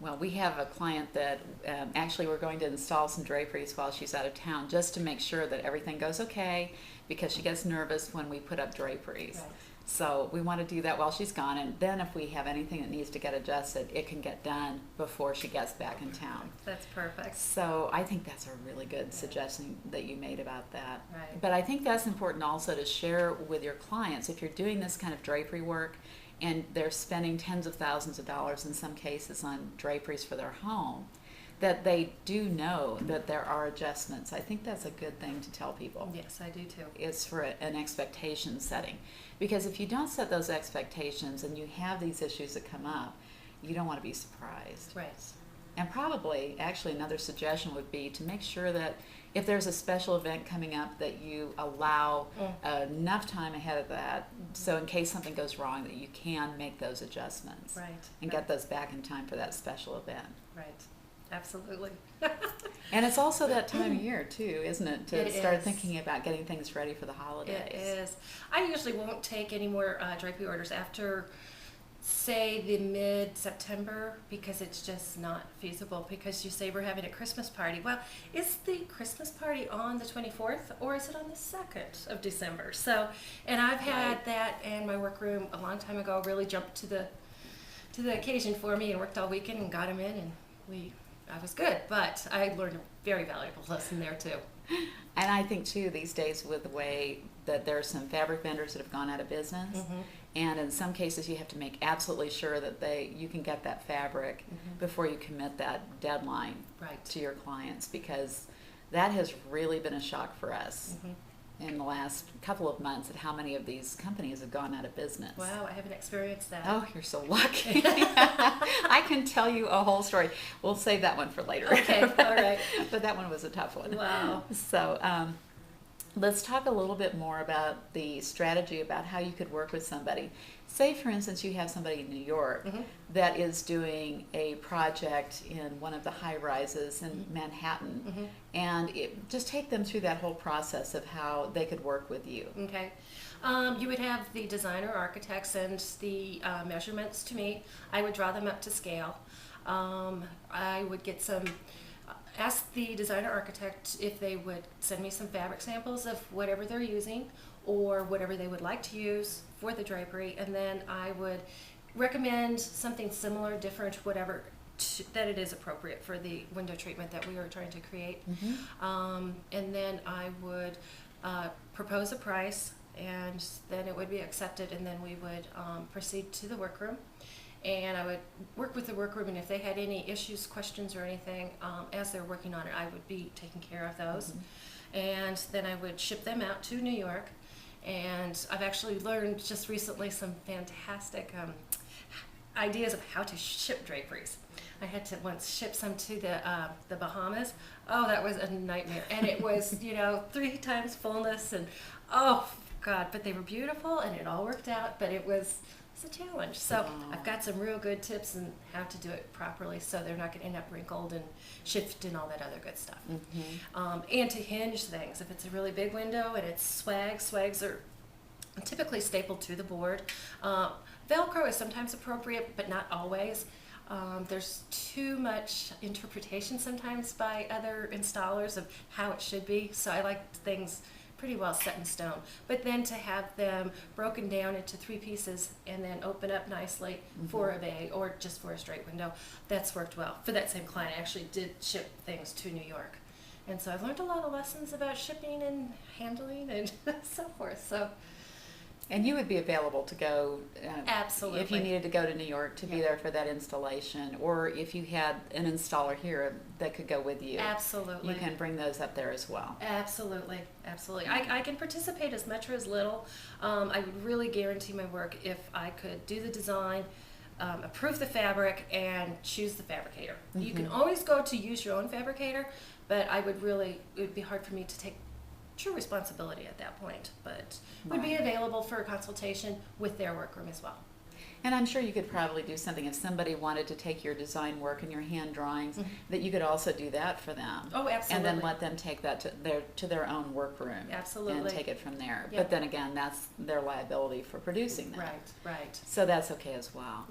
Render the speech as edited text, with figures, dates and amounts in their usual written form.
Well, we have a client that actually we're going to install some draperies while she's out of town just to make sure that everything goes okay because she gets nervous when we put up draperies. Right. So we want to do that while she's gone, and then if we have anything that needs to get adjusted, it can get done before she gets back in town. That's perfect. So I think that's a really good suggestion that you made about that. Right. But I think that's important also to share with your clients if you're doing this kind of drapery work and they're spending tens of thousands of dollars in some cases on draperies for their home, that they do know that there are adjustments. I think that's a good thing to tell people. Yes, I do too. It's for an expectation setting. Because if you don't set those expectations and you have these issues that come up, you don't want to be surprised. Right. And probably, actually, another suggestion would be to make sure that if there's a special event coming up, that you allow enough time ahead of that, so in case something goes wrong, that you can make those adjustments. Right. And get those back in time for that special event. Right. Absolutely. And it's also that time of year too, isn't it? To It start is. thinking about getting things ready for the holidays. It is. I usually won't take any more drapery orders after, say, the mid-September, because it's just not feasible. Because you say we're having a Christmas party. Well, is the Christmas party on the 24th or is it on the 2nd of December? So, and I've had Right. that in my workroom a long time ago. Really jumped to the occasion for me and worked all weekend and got them in, and I was good. But I learned a very valuable lesson there too. And I think too these days with the way that there are some fabric vendors that have gone out of business, and in some cases you have to make absolutely sure that you can get that fabric before you commit that deadline Right. to your clients, because that has really been a shock for us in the last couple of months at how many of these companies have gone out of business. Wow, I haven't experienced that. Oh, you're so lucky. I can tell you a whole story. We'll save that one for later. Okay, all right. But that one was a tough one. Wow. So let's talk a little bit more about the strategy about how you could work with somebody. Say, for instance, you have somebody in New York that is doing a project in one of the high rises in Manhattan, and just take them through that whole process of how they could work with you. Okay. You would have the designer architect send the measurements to me. I would draw them up to scale. I would get ask the designer architect if they would send me some fabric samples of whatever they're using or whatever they would like to use for the drapery, and then I would recommend something similar, different, whatever, that it is appropriate for the window treatment that we are trying to create. And then I would propose a price, and then it would be accepted, and then we would proceed to the workroom. And I would work with the workroom, and if they had any issues, questions, or anything, as they're working on it, I would be taking care of those. And then I would ship them out to New York. And I've actually learned just recently some fantastic ideas of how to ship draperies. I had to once ship some to the Bahamas. Oh, that was a nightmare. And it was, 3 times fullness, and oh God, but they were beautiful and it all worked out, but it's a challenge. So I've got some real good tips on how to do it properly so they're not going to end up wrinkled and shift and all that other good stuff. And to hinge things. If it's a really big window and it's swags are typically stapled to the board. Velcro is sometimes appropriate, but not always. There's too much interpretation sometimes by other installers of how it should be, so I like things pretty well set in stone. But then to have them broken down into 3 pieces and then open up nicely for a bay or just for a straight window, that's worked well. For that same client, I actually did ship things to New York. And so I've learned a lot of lessons about shipping and handling and so forth. So. And you would be available to go, Absolutely. if you needed to go to New York to be there for that installation, or if you had an installer here that could go with you. Absolutely. You can bring those up there as well. Absolutely, absolutely. I can participate as much or as little. I would really guarantee my work if I could do the design, approve the fabric, and choose the fabricator. You can always go to use your own fabricator, but it would be hard for me to take true responsibility at that point, but would be available for a consultation with their workroom as well. And I'm sure you could probably do something if somebody wanted to take your design work and your hand drawings, that you could also do that for them. Oh, absolutely. And then let them take that to their own workroom. Absolutely. And take it from there. Yep. But then again, that's their liability for producing that. Right. So that's okay as well.